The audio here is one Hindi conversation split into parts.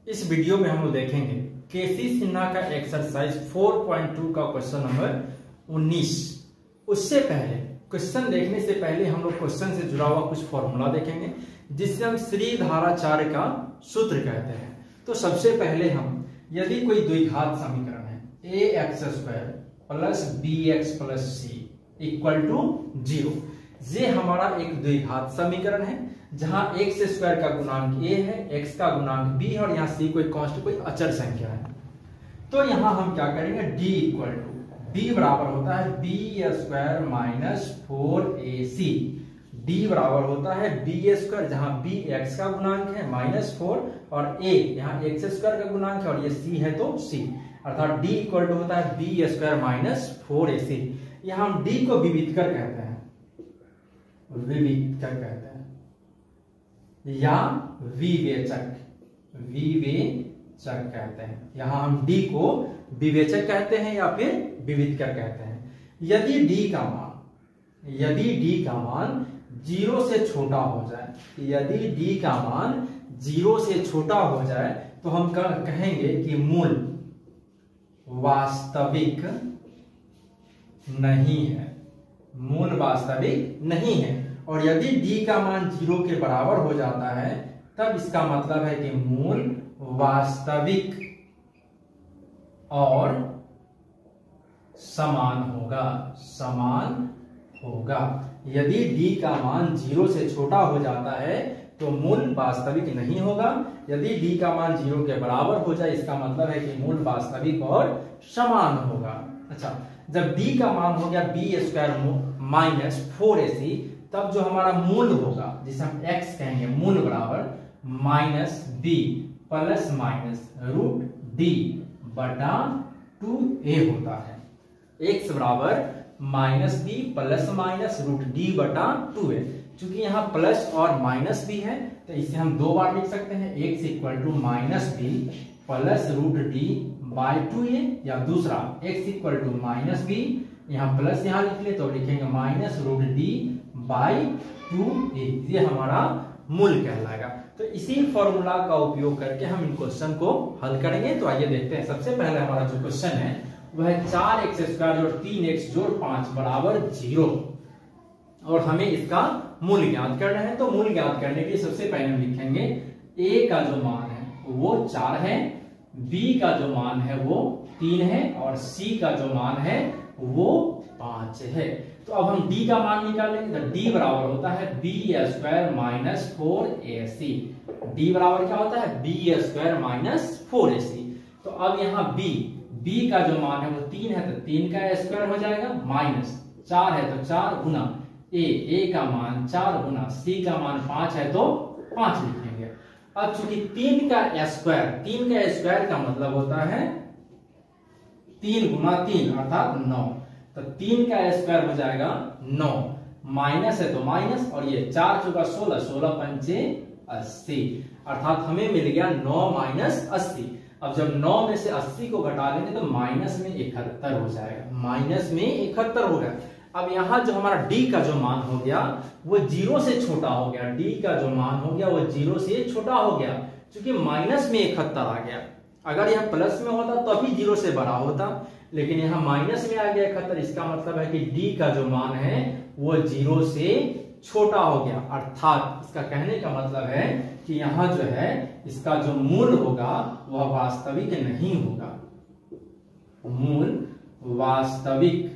इस वीडियो में हम लोग देखेंगे केसी सिन्हा का एक्सरसाइज 4.2 का क्वेश्चन नंबर 19। उससे पहले क्वेश्चन देखने से पहले हम लोग क्वेश्चन से जुड़ा हुआ कुछ फॉर्मूला देखेंगे जिसे हम श्रीधाराचार्य का सूत्र कहते हैं। तो सबसे पहले हम यदि कोई द्विघात समीकरण है ax² plus bx plus c equal to 0, ये हमारा एक द्विघात समीकरण है जहां x² का गुणांक a है, x का गुणांक b है और यहाँ c कोई कांस्टेंट कोई अचर संख्या है। तो यहाँ हम क्या करेंगे, d इक्वल टू d बराबर होता है b² माइनस 4ac। d बराबर होता है b² जहां b x का गुणांक है माइनस 4 और a यहाँ x² का गुणांक है और ये c है तो c, अर्थात d इक्वल टू होता है b² माइनस 4ac। यहाँ हम d को विविधकर कहते हैं, विविधकर कहते हैं या विवेचक कहते हैं। यहां हम d को विवेचक कहते हैं या फिर विविधकर कहते हैं। यदि d का मान 0 से छोटा हो जाए, यदि d का मान 0 से छोटा हो जाए तो हम कहेंगे कि मूल वास्तविक नहीं है, मूल वास्तविक नहीं है। और यदि d का मान 0 के बराबर हो जाता है तब इसका मतलब है कि मूल वास्तविक और समान होगा। यदि d का मान 0 से छोटा हो जाता है तो मूल वास्तविक नहीं होगा। यदि d का मान 0 के बराबर हो जाए इसका मतलब है कि मूल वास्तविक और समान होगा। अच्छा, जब d का मान हो गया b² माइनस 4ac तब जो हमारा मूल होगा जिसे हम x कहेंगे, मूल बराबर minus b plus minus root d बटा 2a होता है। x बराबर minus b plus minus root d बटा 2a। चूंकि यहाँ प्लस और माइनस भी है तो इसे हम दो बार लिख सकते हैं, x equal to minus b plus root d by 2a, या दूसरा x equal to minus b, यहाँ प्लस यहाँ लिख ले तो लिखेंगे minus root d by 2a। ये हमारा मूल कहलाएगा। तो इसी फॉर्मूला का उपयोग करके हम इन क्वेश्चन को हल करेंगे। तो आइए देखते हैं। सबसे पहले हमारा जो क्वेश्चन है वह है 4x² और 3x जोड़ 5 बराबर 0 और हमें इसका मूल ज्ञात करना है। तो मूल ज्ञात करने के लिए सबसे पहले हम लिखेंगे a का जो मान है वो 4 है, b का जो मान है वो 3 है और c का जो मान है वो 5 है। तो अब हम d का मान निकालेंगे तो d बराबर होता है b² माइनस 4ac। d बराबर क्या होता है, b² माइनस 4ac। तो अब यहाँ b का जो मान है वो 3 है तो 3 का स्क्वायर हो जाएगा, माइनस 4 है तो 4 गुना a का मान 4 गुना c का मान 5 है तो 5 लिखेंगे। अब चूंकि 3 का स्क्वायर का मतलब होता है 3 गुना 3 अर्थात 9, तो 3 का स्क्वायर हो जाएगा 9, माइनस है तो माइनस और ये 4 चौका 16, 16 पंचे 80, अर्थात हमें मिल गया 9 माइनस 80। अब जब 9 में से 80 को घटा लेंगे तो माइनस में 71 हो जाएगा, माइनस में 71 हो गया। अब यहाँ जो हमारा d का जो मान हो गया वो 0 से छोटा हो गया, d का जो मान हो गया वो 0 से छोटा हो गया क्योंकि माइनस में 71 आ गया। अगर यह प्लस में होता तो अभी 0 से बड़ा होता, लेकिन यहाँ माइनस में आ गया 71, इसका मतलब है कि d का जो मान है वो 0 से छोटा हो गया। अर्थात इसका कहने का मतलब है कि यहाँ जो है इसका जो मूल होगा वह वास्तविक नहीं होगा, मूल वास्तविक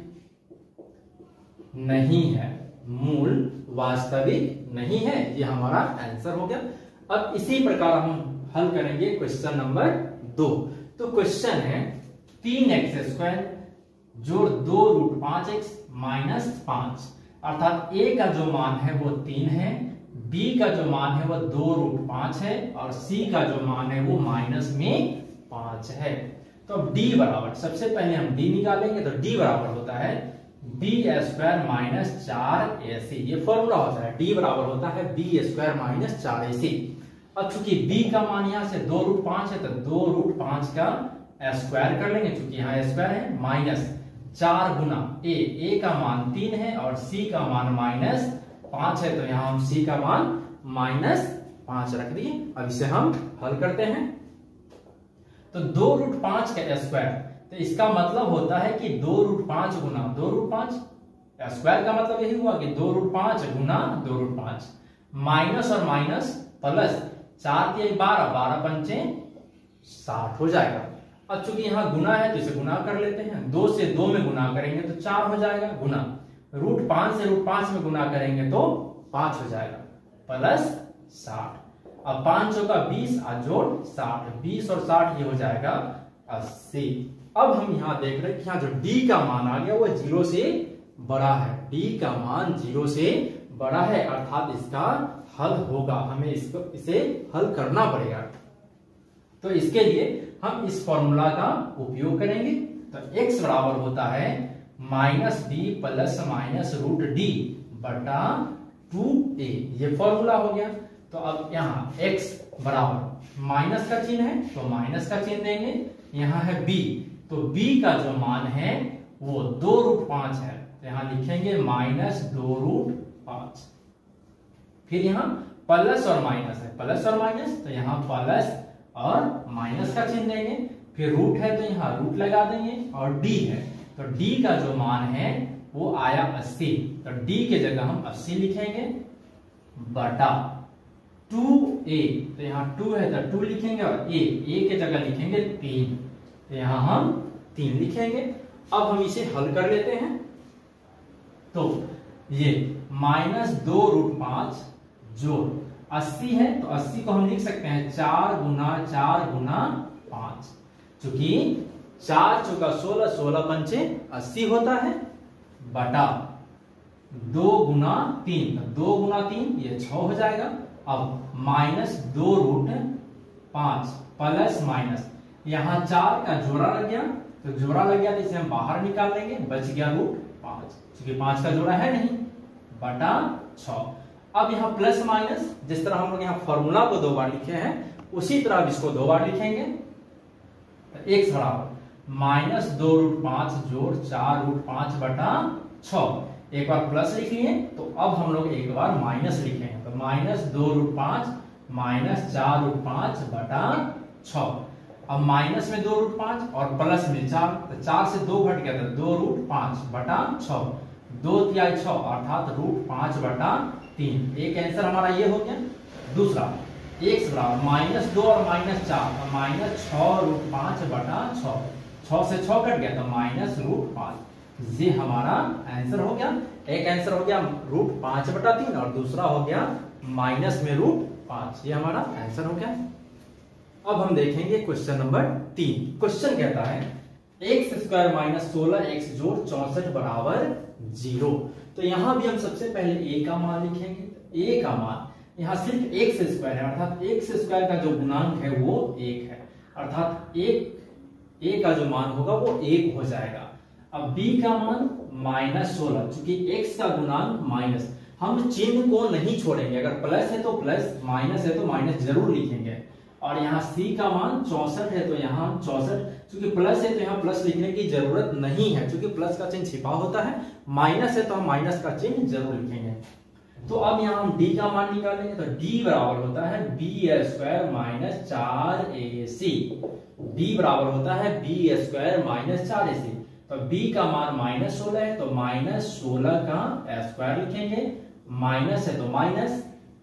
नहीं है, मूल वास्तविक नहीं है। ये हमारा आंसर हो गया। अब इसी प्रकार हम हल करेंगे क्वेश्चन नंबर 2। तो क्वेश्चन है 3x² जोड़ 2 रूट 5x माइनस 5, अर्थात a का जो मान है वो 3 है, b का जो मान है वो 2 रूट 5 है और c का जो मान है वो माइनस में 5 है। तो अब d बराबर, सबसे पहले हम d निकालेंगे तो d बराबर होता है b² माइनस 4ac। ये फॉर्मूला होता है, d बराबर होता है b² माइनस 4ac। अब चूंकि b का मान यहाँ से 2 रूट 5 है तो 2 रूट 5 का स्क्वायर कर लेंगे, चूंकि यहाँ स्क्वायर है, माइनस 4 गुना a का मान 3 है और c का मान माइनस 5 है तो यहाँ हम c का मान माइनस 5 रख दिए। अब इसे हम हल करते हैं। तो 2√5 का स्क्वायर, तो इसका मतलब होता है कि 2√5 गुना 2√5, स्क्वायर का मतलब यही हुआ कि 2√5 गुना 2√5, माइनस और माइनस प्लस, 4 के 12, 12 पंचे 60 हो जाएगा। अब चूंकि यहाँ गुना है तो इसे गुना कर लेते हैं, 2 से 2 में गुना करेंगे तो 4 हो जाएगा गुना, √5 से √5 में गुना करेंगे तो 5 हो जाएगा, प्लस 60। अब 5 चौका 20 और जोड़ 60, 20 और 60 ये हो जाएगा 80। अब हम यहाँ देख रहे हैं कि यहाँ जो d का मान आ गया वो 0 से बड़ा है, d का मान 0 से बड़ा है, अर्थात इसका हल होगा, हमें इसे हल करना पड़ेगा। तो इसके लिए हम इस फॉर्मूला का उपयोग करेंगे। तो x बराबर होता है -b प्लस माइनस √d बटा 2a, ये फॉर्मूला हो गया। तो अब यहाँ x बराबर माइनस का चिन्ह है तो माइनस का चिन्ह देंगे, यहाँ है b, तो b का जो मान है वो 2√5 है, तो यहाँ लिखेंगे -2√5। फिर यहाँ प्लस और माइनस है, प्लस और माइनस, तो यहाँ प्लस और माइनस का चिन्ह देंगे, फिर रूट है तो यहाँ रूट लगा देंगे, और d है तो d का जो मान है वो आया 80, तो d के जगह हम 80 लिखेंगे बटा 2a, तो यहाँ 2 है तो 2 लिखेंगे, और a के जगह लिखेंगे 3, तो यहाँ हम 3 लिखेंगे। अब हम इसे हल कर लेते हैं। तो ये -2√5 जोड़ 80 है तो 80 को हम लिख सकते हैं 4 गुना 4 गुना 5, चूंकि 4 चौका 16, 16 पंचे 80 होता है, बटा 2 गुना 3, तो 2 गुना 3 ये 6 हो जाएगा। अब -2√5 प्लस माइनस, यहाँ 4 का जोड़ा लग गया, तो जोड़ा लग गया तो इसे हम बाहर निकाल लेंगे, बच गया √5, क्योंकि 5 का जोड़ा है नहीं, बटा 6। अब यहाँ प्लस माइनस, जिस तरह हम लोग यहाँ फॉर्मूला को 2 बार लिखे हैं उसी तरह इसको 2 बार लिखेंगे। तो x बराबर -2√5 जोड़ 4√5 बटा 6, एक बार प्लस लिख लिए, तो अब हम लोग एक बार माइनस लिखेंगे, तो -2√5 -4√5 बटा 6। अब माइनस में 2√5 और प्लस में 4, तो 4 से 2 घट गया तो 2√5 बटा 6, 2 तिहाई 6 अर्थात √5 बटा 3। एक आंसर हमारा ये हो गया। दूसरा x बराबर -2 और -4, तो -6√5 बटा 6, 6 से 6 कट गया तो -√5, ये हमारा आंसर हो गया। एक आंसर हो गया √5 बटा 3 और दूसरा हो गया माइनस में √5, ये हमारा आंसर हो गया। अब हम देखेंगे क्वेश्चन नंबर 3। क्वेश्चन कहता है x² - 16x जोड़ 64 बराबर 0। तो यहां भी हम सबसे पहले a का मान लिखेंगे। a का मान यहाँ सिर्फ x² है, अर्थात x² का जो गुणांक है वो 1 है, अर्थात a का जो मान होगा वो 1 हो जाएगा। अब b का मान -16, चूंकि x का गुणांक माइनस, हम चिन्ह को नहीं छोड़ेंगे, अगर प्लस है तो प्लस, माइनस है तो माइनस जरूर लिखेंगे। और यहाँ c का मान 64 है तो यहाँ 64, क्योंकि प्लस है तो यहाँ प्लस लिखने की जरूरत नहीं है, क्योंकि प्लस का चिन्ह छिपा होता है। माइनस है तो हम माइनस का चिन्ह जरूर लिखेंगे। तो अब यहाँ हम d का मान निकालेंगे, तो d बराबर होता है b² - 4ac, d बराबर होता है b² - 4ac। तो b का मान -16 है तो -16 का स्क्वायर लिखेंगे, माइनस है तो माइनस,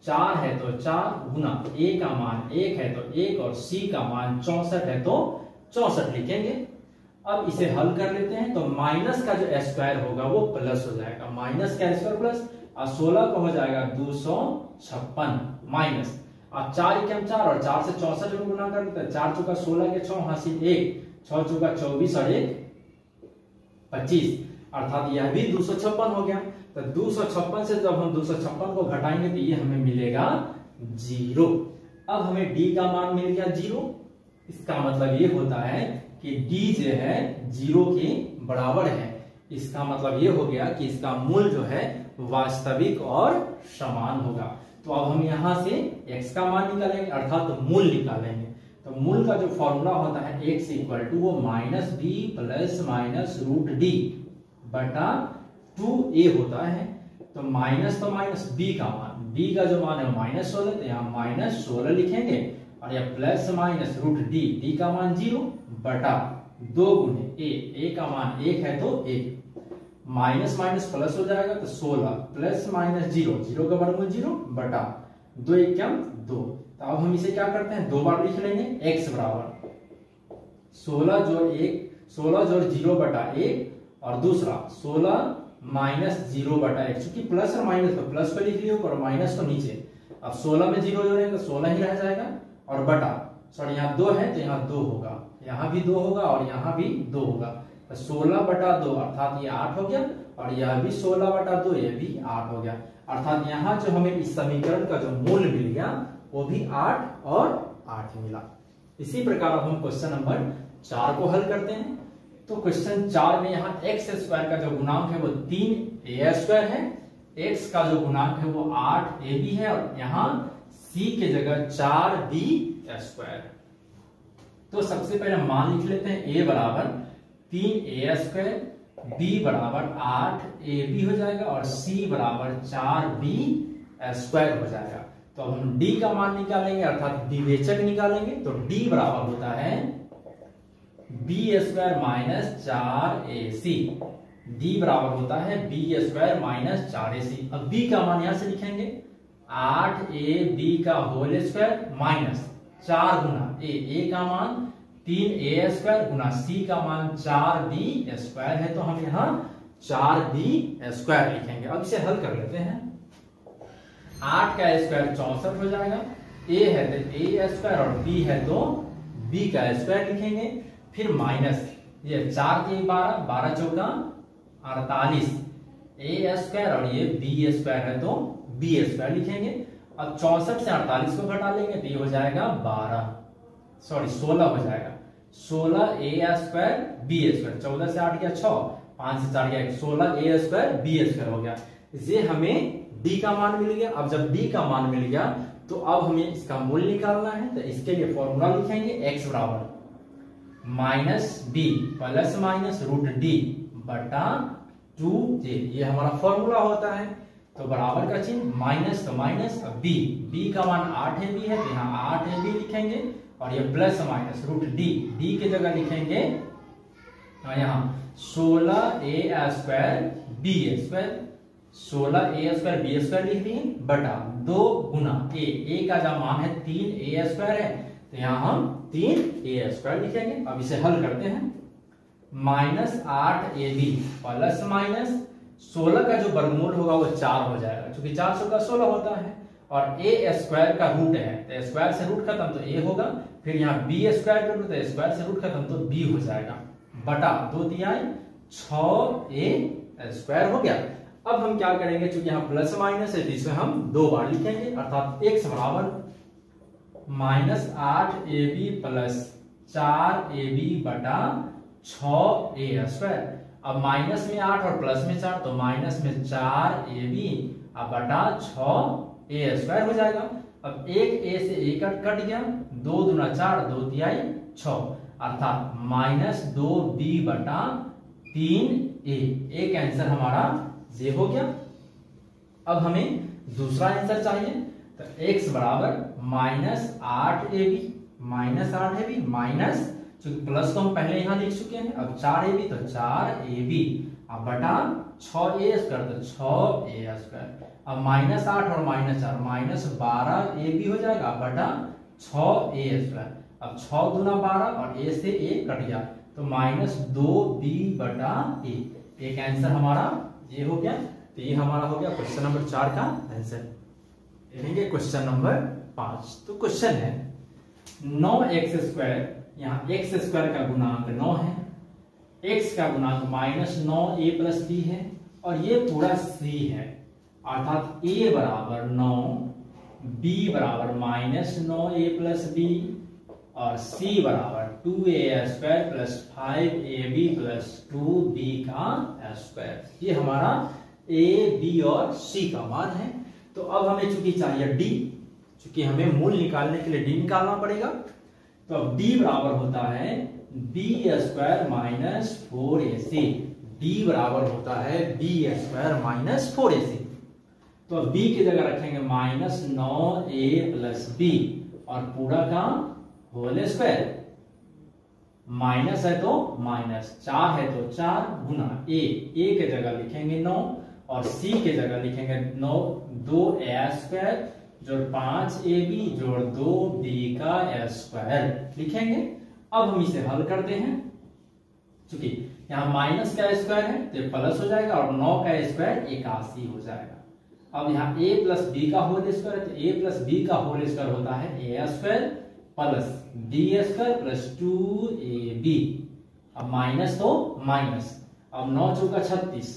4 है तो 4 गुना a का मान 1 है तो 1 और c का मान 64 है तो 64 लिखेंगे। अब इसे हल कर लेते हैं, तो माइनस का जो स्क्वायर होगा वो प्लस हो जाएगा, माइनस का स्क्वायर प्लस, और 16 का हो जाएगा 256 माइनस, अब 4 एकम 4 और 4 से 64 में गुना कर लेते हैं, 4 चौका 16 के 6 हासिल 1, 6 चौका 24 और 1 25, अर्थात यह भी 256 हो गया। तो 256 से जब हम 256 को घटाएंगे तो ये हमें मिलेगा 0। अब हमें d का मान मिल गया 0, इसका मतलब ये होता है कि d जो है 0 के बराबर है। इसका मतलब ये हो गया कि इसका मूल जो है वास्तविक और समान होगा। तो अब हम यहाँ से x का मान निकालेंगे, अर्थात मूल निकालेंगे। तो मूल का जो फॉर्मूला होता है x = वो -b प्लस माइनस √d बटा 2a होता है। तो माइनस b का मान, b का जो मान है -16, तो यहाँ -16 लिखेंगे और यह plus minus root D, D का मान 0 बटा 2 गुने ए का मान 1 है तो 1, माइनस माइनस प्लस हो जाएगा तो 16 प्लस माइनस 0, 0 का वर्गमूल 0 बटा 2 एकम 2। तो अब हम इसे क्या करते हैं, 2 बार लिख लेंगे। x बराबर 16 जोड़ 0 बटा 1 और दूसरा 16 माइनस 0 बटा 1। चूंकि प्लस और माइनस को प्लस को लिख लियो और माइनस को नीचे, अब 16 में 0 जोड़ेंगे तो 16 ही रह जाएगा और बटा, सॉरी यहाँ 2 है तो यहाँ 2 होगा, यहाँ भी 2 होगा और यहाँ भी 2 होगा। तो 16 बटा 2 अर्थात ये 8 हो गया और यह भी 16 बटा 2 ये भी 8 हो गया। अर्थात यहाँ जो हमें इस समीकरण का जो मूल मिल गया वो भी 8 और 8 मिला। इसी प्रकार हम क्वेश्चन नंबर 4 को हल करते हैं। तो क्वेश्चन 4 में यहाँ एक्स स्क्वायर का जो गुणांक है वो 3a स्क्वायर है, x का जो गुणांक है वो 8ab है और यहाँ c के जगह 4b स्क्वायर। तो सबसे पहले मान लिख लेते हैं, a बराबर 3a स्क्वायर, b बराबर 8ab हो जाएगा और c बराबर 4b स्क्वायर हो जाएगा। तो अब हम d का मान निकालेंगे अर्थात विवेचक निकालेंगे। तो d बराबर होता है b square minus 4ac, d बराबर होता है b स्क्वायर माइनस 4ac। अब b का मान यहां से लिखेंगे 8ab का होल स्क्वायर माइनस 4 गुना a का मान 3a स्क्वायर गुना c का मान 4b स्क्वायर है, तो हम यहाँ 4b स्क्वायर लिखेंगे। अब इसे हल कर लेते हैं। 8 का स्क्वायर 64 हो जाएगा, a है तो a स्क्वायर और b है तो b का स्क्वायर लिखेंगे। फिर माइनस ये 4 के 12, 12 चौका 48, a स्क्वायर और ये b स्क्वायर है तो b स्क्वायर लिखेंगे। अब 64 से 48 को घटा लेंगे तो ये हो जाएगा 16 हो जाएगा। 16a स्क्वायर b स्क्वायर, 14 से 8 गया 6, 5 से 4 गया 16a स्क्वायर b स्क्वायर हो गया। इसे हमें d का मान मिल गया। अब जब d का मान मिल गया तो अब हमें इसका मूल्य निकालना है। तो इसके लिए फॉर्मूला लिखेंगे, x बराबर minus b plus minus root D बटा 2j, ये हमारा फॉर्मूला होता है। तो बराबर का चिन्ह माइनस तो माइनस, b का मान 8ab है तो यहाँ 8ab लिखेंगे और ये प्लस माइनस रूट d के जगह लिखेंगे यहाँ 16a square b square, 16a square b square लिख दिए बटा 2 गुना a का जो मान है 3a स्क्वायर है तो यहाँ हम 3a स्क्वायर लिखेंगे। अब इसे हल करते हैं। माइनस 8ab प्लस माइनस 16 का जो वर्गमूल होगा वो 4 हो जाएगा, क्योंकि 4 का 16 होता है और a स्क्वायर का रूट है तो स्क्वायर से रूट खत्म तो a होगा। फिर यहाँ b स्क्वायर का रूट है, स्क्वायर से रूट खत्म तो b हो जाएगा बटा 2 तिहाई 6a स्क्वायर हो गया। अब हम क्या करेंगे, क्योंकि यहाँ प्लस माइनस है तो इसमें हम 2 बार लिखेंगे अर्थात x बराबर माइनस 8ab प्लस 4ab बटा 6a स्क्वायर। अब माइनस में 8 और प्लस में 4 तो माइनस में 4ab अब बटा 6a स्क्वायर हो जाएगा। अब एक a से a कट गया, 2 दूना 4, 2 तिहाई 6 अर्थात माइनस 2b बटा 3a। एक आंसर हमारा ये हो गया। अब हमें दूसरा आंसर चाहिए, तो x बराबर माइनस 8ab माइनस, चूंकि प्लस को हम पहले यहां लिख चुके हैं, अब 4ab तो 4ab अब बटा 6a स्क्वायर तो 6a स्क्वायर। अब माइनस 8 और माइनस 4 माइनस 12ab हो जाएगा बटा 6a स्क्वायर। अब 6 दूना 12 और a से a कट गया तो माइनस 2b बटा a। एक आंसर हमारा ये हो गया। तो ये हमारा हो गया क्वेश्चन नंबर 4 का आंसर। देखेंगे क्वेश्चन नंबर 5। तो क्वेश्चन है 9x स्क्वायर, यहाँ x स्क्वायर का गुणांक 9 है, x का गुणांक माइनस 9a प्लस b है और ये पूरा c है अर्थात a बराबर 9, b बराबर माइनस 9a प्लस b और c बराबर 2a square plus 5ab plus 2b का स्क्वायर। ये हमारा a, b और c का मान है। तो अब हमें चूंकि चाहिए d, चूंकि हमें मूल निकालने के लिए d निकालना पड़ेगा। तो अब d बराबर होता है b square minus 4ac, d बराबर होता है b स्क्वायर माइनस 4ac। तो अब b की जगह रखेंगे माइनस 9a प्लस b और पूरा का होल स्क्वायर, माइनस है तो माइनस, 4 है तो 4 गुना ए के जगह लिखेंगे 9 और सी के जगह लिखेंगे 9, 2a स्क्वायर जोड़ 5ab जोड़ 2b का स्क्वायर लिखेंगे। अब हम इसे हल करते हैं, चूंकि यहाँ माइनस का स्क्वायर है तो ये प्लस हो जाएगा और 9 का स्क्वायर 81 हो जाएगा। अब यहाँ a प्लस बी का होल स्क्वायर है तो a प्लस बी का होल स्क्वायर होता है a square plus b square plus 2ab। अब माइनस तो माइनस, अब 9 चौका 36,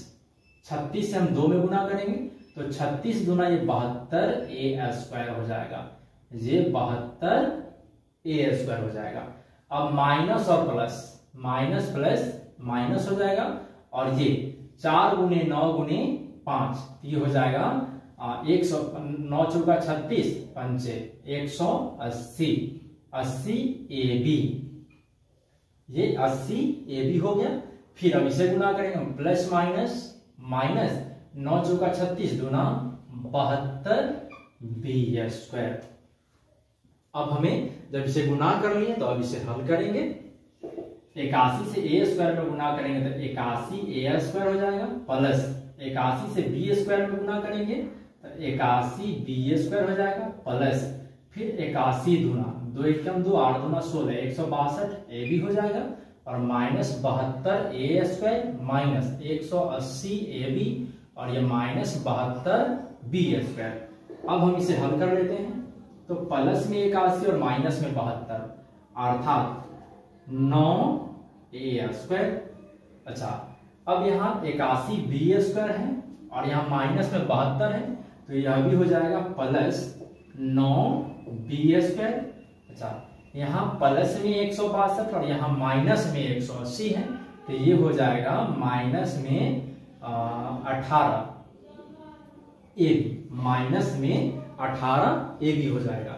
36 से हम 2 में गुना करेंगे तो 36 गुना ये 72 a स्क्वायर हो जाएगा, ये 72 a स्क्वायर हो जाएगा। अब माइनस और प्लस, माइनस प्लस माइनस हो जाएगा और ये 4 गुने 9 गुने 5 ये हो जाएगा 9 चौका 36 पंचे 180, 80 ab, ये 80 ab हो गया। फिर अब इसे गुना करेंगे प्लस माइनस, माइनस 9 चौका 36 दूना 72 b स्क्वायर। अब हमें जब इसे गुना कर लिए तो अब इसे हल करेंगे, 81 से a स्क्वायर में गुना करेंगे तो 81 a स्क्वायर हो जाएगा प्लस 81 से b स्क्वायर में गुना करेंगे तो 81 b स्क्वायर हो जाएगा प्लस फिर 81 दूना 2 एकम 2 8 दूना 16 162 a भी हो जाएगा और minus 72 a square minus 180 a b और ये माइनस 72 b स्क्वायर। अब हम इसे हल कर लेते हैं तो प्लस में 81 और माइनस में 72 अर्थात 9 a स्क्वायर। अच्छा अब यहाँ 81 b स्क्वायर है और यहाँ माइनस में 72 है तो यह भी हो जाएगा प्लस 9 b स्क्वायर। अच्छा यहाँ प्लस में 162 और यहाँ माइनस में 180 है तो ये हो जाएगा माइनस में 18 a b, माइनस में 18 a b हो जाएगा।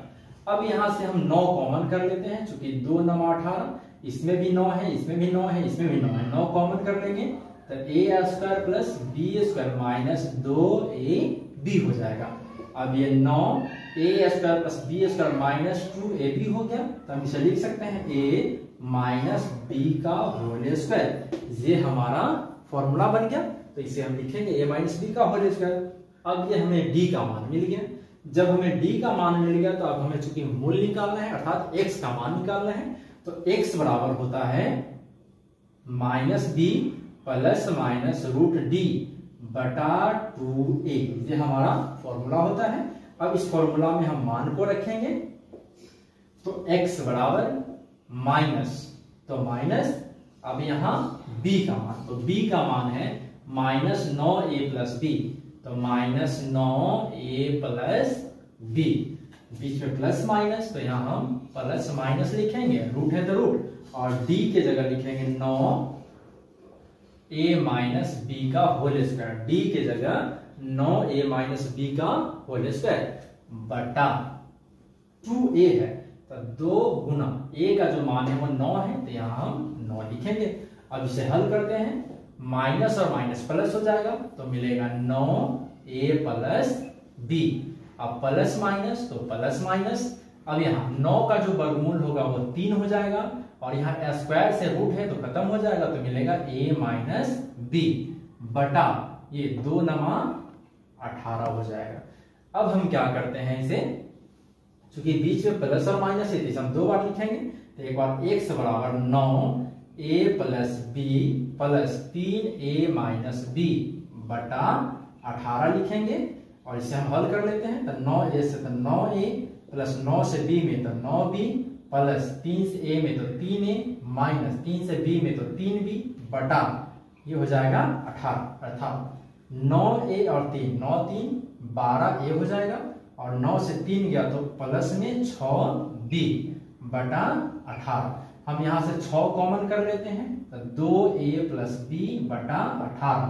अब यहाँ से हम 9 कॉमन कर लेते हैं, चूंकि 2 9 18, इसमें भी 9 है, इसमें भी 9 है, इसमें भी 9 है, 9 कॉमन कर लेंगे तो a square plus b square minus 2ab हो जाएगा। अब ये 9 a square plus b square minus 2ab हो गया तो हम इसे लिख सकते हैं a माइनस b का होल स्क्वायर, ये हमारा फॉर्मूला बन गया। तो इसे हम लिखेंगे a माइनस b का होल स्क्वायर। अब ये हमें d का मान मिल गया। जब हमें d का मान मिल गया तो अब हमें चूंकि मूल निकालना है अर्थात x का मान निकालना है तो x बराबर होता है minus b plus minus root d बटा 2a, ये हमारा फॉर्मूला होता है। अब इस फॉर्मूला में हम मान को रखेंगे तो x बराबर माइनस, तो माइनस अब यहाँ b का मान, तो b का मान है माइनस 9a प्लस b, तो माइनस 9a प्लस b, बीच में प्लस माइनस तो यहाँ हम प्लस माइनस लिखेंगे, रूट है तो रूट, और d के जगह लिखेंगे 9a माइनस b का होल स्क्वायर, d के जगह 9a माइनस b का होल स्क्वायर बटा 2a है तो 2 गुना a का जो मान है वो 9 है तो यहाँ हम 9 लिखेंगे। अब इसे हल करते हैं, माइनस और माइनस प्लस हो जाएगा तो मिलेगा 9a प्लस b, अब प्लस माइनस तो प्लस माइनस, अब यहाँ 9 का जो वर्गमूल होगा वो 3 हो जाएगा और यहाँ स्क्वायर से रूट है तो खत्म हो जाएगा तो मिलेगा a माइनस b बटा ये 2 नमा 18 हो जाएगा। अब हम क्या करते हैं इसे, चूंकि बीच में प्लस और माइनस है तो हम 2 बार लिखेंगे तो एक बार x बराबर 9a plus b plus 3a minus b बटा 18 लिखेंगे और इसे हम हल कर लेते हैं तो 9a से तो 9a प्लस 9 से b में तो 9b प्लस 3 से a में तो 3a माइनस 3 से b में तो 3b बटा ये हो जाएगा 18, अर्थात 9a और 3 9 3 12a हो जाएगा और 9 से 3 गया तो प्लस में 6b बटा 18। हम यहाँ से 6 कॉमन कर लेते हैं तो 2a प्लस b बटा 18,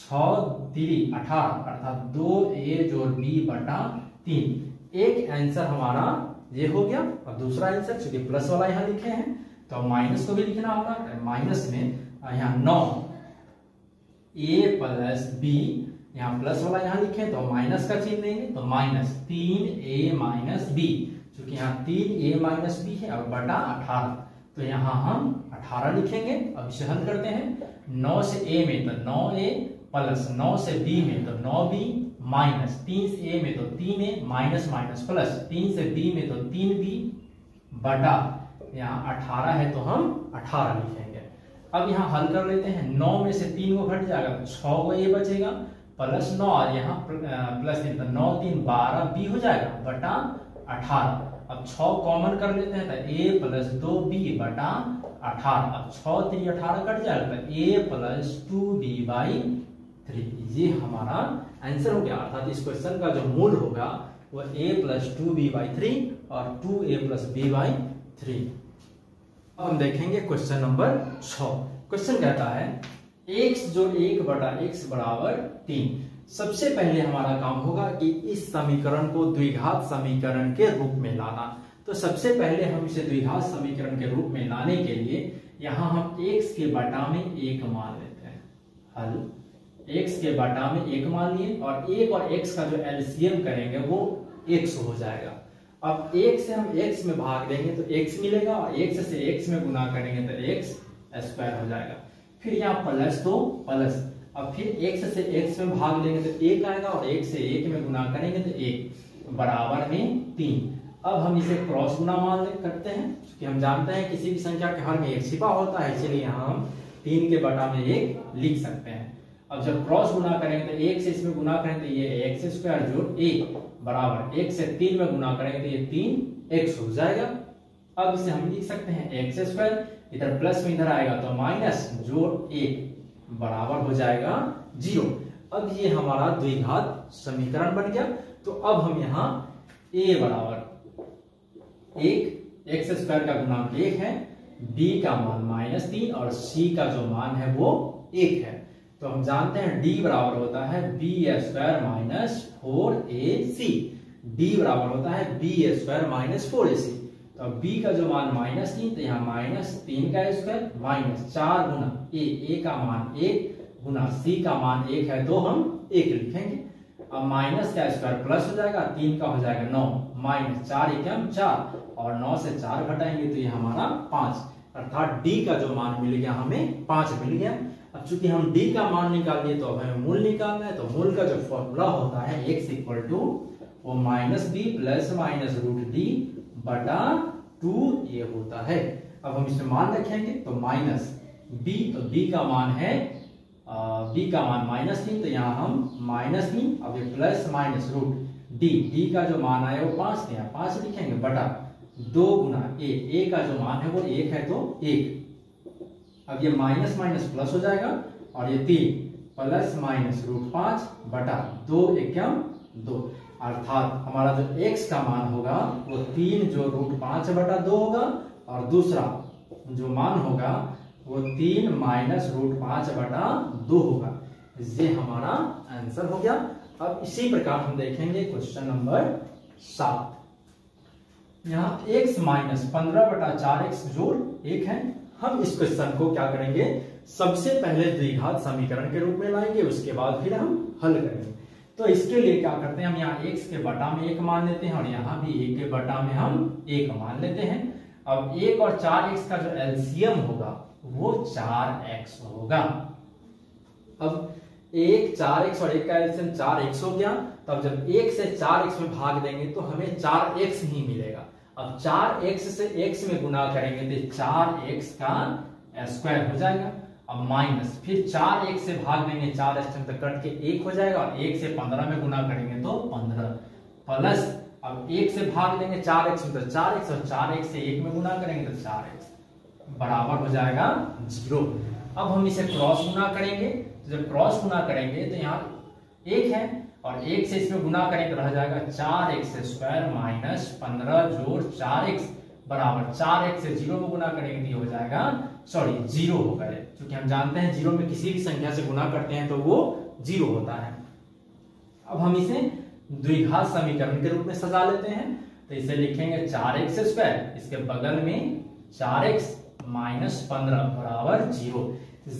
6 3 18 अर्थात 2a जोड़ b बटा 3। एक आंसर हमारा ये हो गया और दूसरा आंसर चूंकि प्लस वाला यहाँ लिखे हैं तो माइनस को भी लिखना होगा, माइनस में यहाँ 9a प्लस b, यहाँ प्लस वाला यहाँ लिखे तो माइनस का चिन्ह लेंगे तो माइनस 3a माइनस b, क्योंकि यहाँ 3a माइनस बी है और बटा 18, तो यहाँ हम 18 लिखेंगे। अब इसे हल करते हैं। 9 से a में तो 9a प्लस 9 से b में तो 9b माइनस 3 से a में तो 3a माइनस माइनस प्लस 3 से b में तो 3b बटा यहाँ 18 है तो हम 18 लिखेंगे। अब यहाँ हल कर लेते हैं। 9 में से 3 को घट जाएगा तो 6 को a बचेगा प्लस 9 और यहाँ प्लस 3 तो 9 3 12 b हो जाएगा बटा 18। अब 6 कॉमन कर लेते हैं तो a प्लस 2b बटा 18। अब 6 3 18 कट जाएगा तो a प्लस 2b बाई 3। ये हमारा आंसर हो गया। अर्थात इस क्वेश्चन का जो मूल होगा वो a प्लस 2b बाई 3 और 2a प्लस b बाई 3। अब हम देखेंगे क्वेश्चन नंबर 6। क्वेश्चन कहता है x जो 1 बटा x बराबर 3। सबसे पहले हमारा काम होगा कि इस समीकरण को द्विघात समीकरण के रूप में लाना। तो सबसे पहले हम इसे द्विघात समीकरण के रूप में लाने के लिए यहाँ हम x के बटा में 1 मान लेते हैं। हल x के बटा में 1 मान लिए और 1 और x का जो एलसीएम करेंगे वो x हो जाएगा। अब 1 से हम x में भाग देंगे तो x मिलेगा और x से x में गुना करेंगे तो x स्क्वायर हो जाएगा। फिर यहाँ प्लस तो प्लस, अब फिर x से x में भाग लेंगे तो 1 आएगा और 1 से 1 में गुना करेंगे तो 1 बराबर में 3। अब हम इसे क्रॉस गुना मान करते हैं क्योंकि हम जानते हैं किसी भी संख्या के हर में 1 छिपा होता है, इसलिए यहाँ हम 3 के बटा में 1 लिख सकते हैं। अब जब क्रॉस गुना करेंगे तो 1 से इसमें गुना करेंगे तो ये x स्क्वायर जोड़ 1 बराबर 1 से 3 में गुना करेंगे तो ये 3x हो जाएगा। अब इसे हम लिख सकते हैं x स्क्वायर, इधर प्लस में इधर आएगा तो माइनस जोड़ 1 बराबर हो जाएगा 0। अब ये हमारा द्विघात समीकरण बन गया। तो अब हम यहाँ a बराबर 1 x स्क्वायर का गुणांक 1 है, b का मान -3 और c का जो मान है वो 1 है। तो हम जानते हैं d बराबर होता है b square minus 4ac। d बराबर होता है b स्क्वायर माइनस 4ac। तो b का जो मान -3 तो यहाँ -3 का स्क्वायर माइनस 4 गुना a का मान 1 गुना c का मान 1 है तो हम 1 लिखेंगे। अब माइनस का स्क्वायर प्लस हो जाएगा, 3 का हो जाएगा 9 माइनस 4 एकम 4 और 9 से 4 घटाएंगे तो ये हमारा 5, अर्थात d का जो मान मिल गया हमें 5 मिल गया। अब चूंकि हम d का मान निकाल लिए तो अब हमें मूल निकालना है। तो मूल का जो फॉर्मूला होता है x इक्वल टू वो -b plus minus root d बटा 2a होता है। अब हम इसमें मान रखेंगे तो माइनस b, तो b का मान है -3 तो यहाँ हम -3, अब ये प्लस माइनस रूट d का जो मान आया वो 5 थे, 5 लिखेंगे बटा 2 गुना a का जो मान है वो 1 है तो 1। अब ये माइनस माइनस प्लस हो जाएगा और ये 3 प्लस माइनस रूट 5 बटा 2 एकम 2, अर्थात हमारा जो x का मान होगा वो 3 जो रूट 5 बटा 2 होगा और दूसरा जो मान होगा वो 3 माइनस रूट 5 बटा 2 होगा। ये हमारा आंसर हो गया। अब इसी प्रकार हम देखेंगे क्वेश्चन नंबर 7। यहाँ x माइनस 15 बटा 4x जोड़ 1 है। हम इस क्वेश्चन को क्या करेंगे, सबसे पहले द्विघात समीकरण के रूप में लाएंगे, उसके बाद फिर हम हल करेंगे। तो इसके लिए क्या करते हैं, हम यहाँ x के बटा में 1 मान लेते हैं और यहाँ भी 1 के बटा में हम 1 मान लेते हैं। अब 1 और 4x का जो एलसीएम होगा वो 4x होगा। अब 1 4x और 1 का एलसीएम 4x हो गया। तब जब 1 से 4x में भाग देंगे तो हमें 4x ही मिलेगा। अब 4x से x में गुना करेंगे तो 4x का स्क्वायर हो जाएगा। अब माइनस फिर 4x से भाग देंगे, 4x तक कट के 1 हो जाएगा और 1 से 15 में गुना करेंगे तो 15 प्लस अब 1 से भाग देंगे 4x में तो 4x और 4x से 1 में गुना करेंगे तो 4x बराबर हो जाएगा 0। अब हम इसे क्रॉस गुना करेंगे, तो जब क्रॉस गुना करेंगे तो यहाँ 1 है और 1 से इसमें गुना करेंगे तो रह जाएगा 4x स्क्वायर माइनस 15 जोड़ 4x बराबर 4x से 0 में गुना करेंगे तो हो जाएगा 0 होगा, क्योंकि हम जानते हैं 0 में किसी भी संख्या से गुना करते हैं तो वो 0 होता है। अब हम इसे द्विघात समीकरण के रूप में सजा लेते हैं। तो इसे लिखेंगे 4x स्क्वायर, इसके बगल में 4x -15 बराबर 0।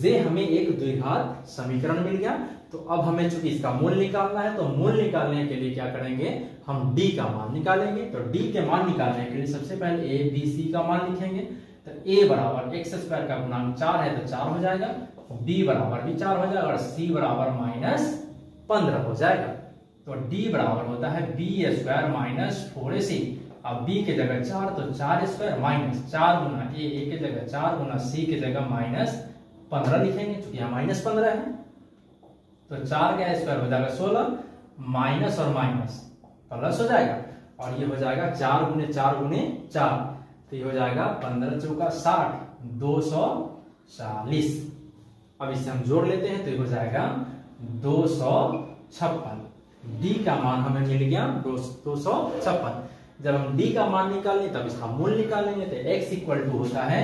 ये हमें एक द्विघात समीकरण मिल गया। तो अब हमें चूंकि इसका मूल निकालना है, तो मूल निकालने के लिए क्या करेंगे, हम d का मान निकालेंगे। तो d के मान निकालने के लिए सबसे पहले a b c का मान लिखेंगे। तो a बराबर x स्क्वायर का गुणांक 4 है तो 4 हो जाएगा, b बराबर भी 4 हो जाएगा और c बराबर -15 हो जाएगा। तो d बराबर होता है b स्क्वायर माइनस 4ac। अब b के जगह 4 तो 4 स्क्वायर माइनस 4 गुना a के जगह 4 गुना c के जगह -15 लिखेंगे, क्योंकि यहाँ -15 है। तो 4 का स्क्वायर हो जाएगा 16, माइनस और माइनस प्लस हो जाएगा और ये हो जाएगा 4 गुने 4 गुने 4, तो ये हो जाएगा 15 चौका 60, 240। अब इसे हम जोड़ लेते हैं तो ये हो जाएगा 256। डी का मान हमें मिल गया 256। जब हम डी का मान निकालेंगे तब इसका मूल निकालेंगे। तो x इक्वल टू होता है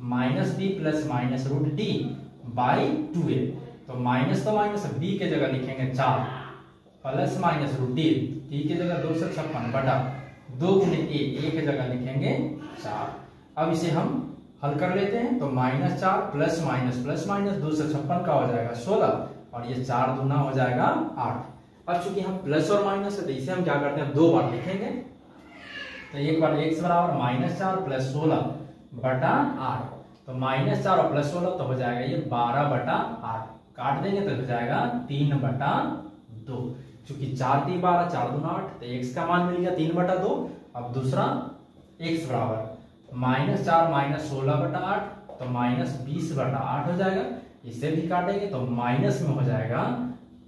-b plus minus root D by 2a। तो माइनस तो माइनस, b के जगह लिखेंगे 4 प्लस माइनस रूट डी की जगह 256 बटा 2 गुने a के जगह लिखेंगे 4। अब इसे हम हल कर लेते हैं। तो -4 प्लस माइनस 256 का हो जाएगा 16 और ये 4 दूना हो जाएगा 8। अब चूंकि हम प्लस और माइनस है तो इसे हम क्या करते हैं, 2 बार लिखेंगे। तो एक बार x बराबर -4 प्लस 16 बटा 8। तो -4 और प्लस 16 तो हो जाएगा ये 12 बटा 8। काट देंगे तो हो जाएगा 3 बटा 2। चूंकि 4 3 12, 4 दूना 8, तो x का मान मिल गया 3 बटा 2। अब दूसरा x बराबर -4 माइनस 16 बटा 8, तो -20 बटा 8 हो जाएगा। इसे भी काटेंगे तो माइनस में हो जाएगा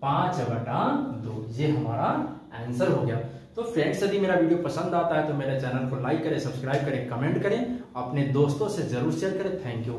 5 बटा 2। ये हमारा आंसर हो गया। तो फ्रेंड्स, यदि मेरा वीडियो पसंद आता है तो मेरे चैनल को लाइक करें, सब्सक्राइब करें, कमेंट करें, अपने दोस्तों से जरूर शेयर करें। Thank you.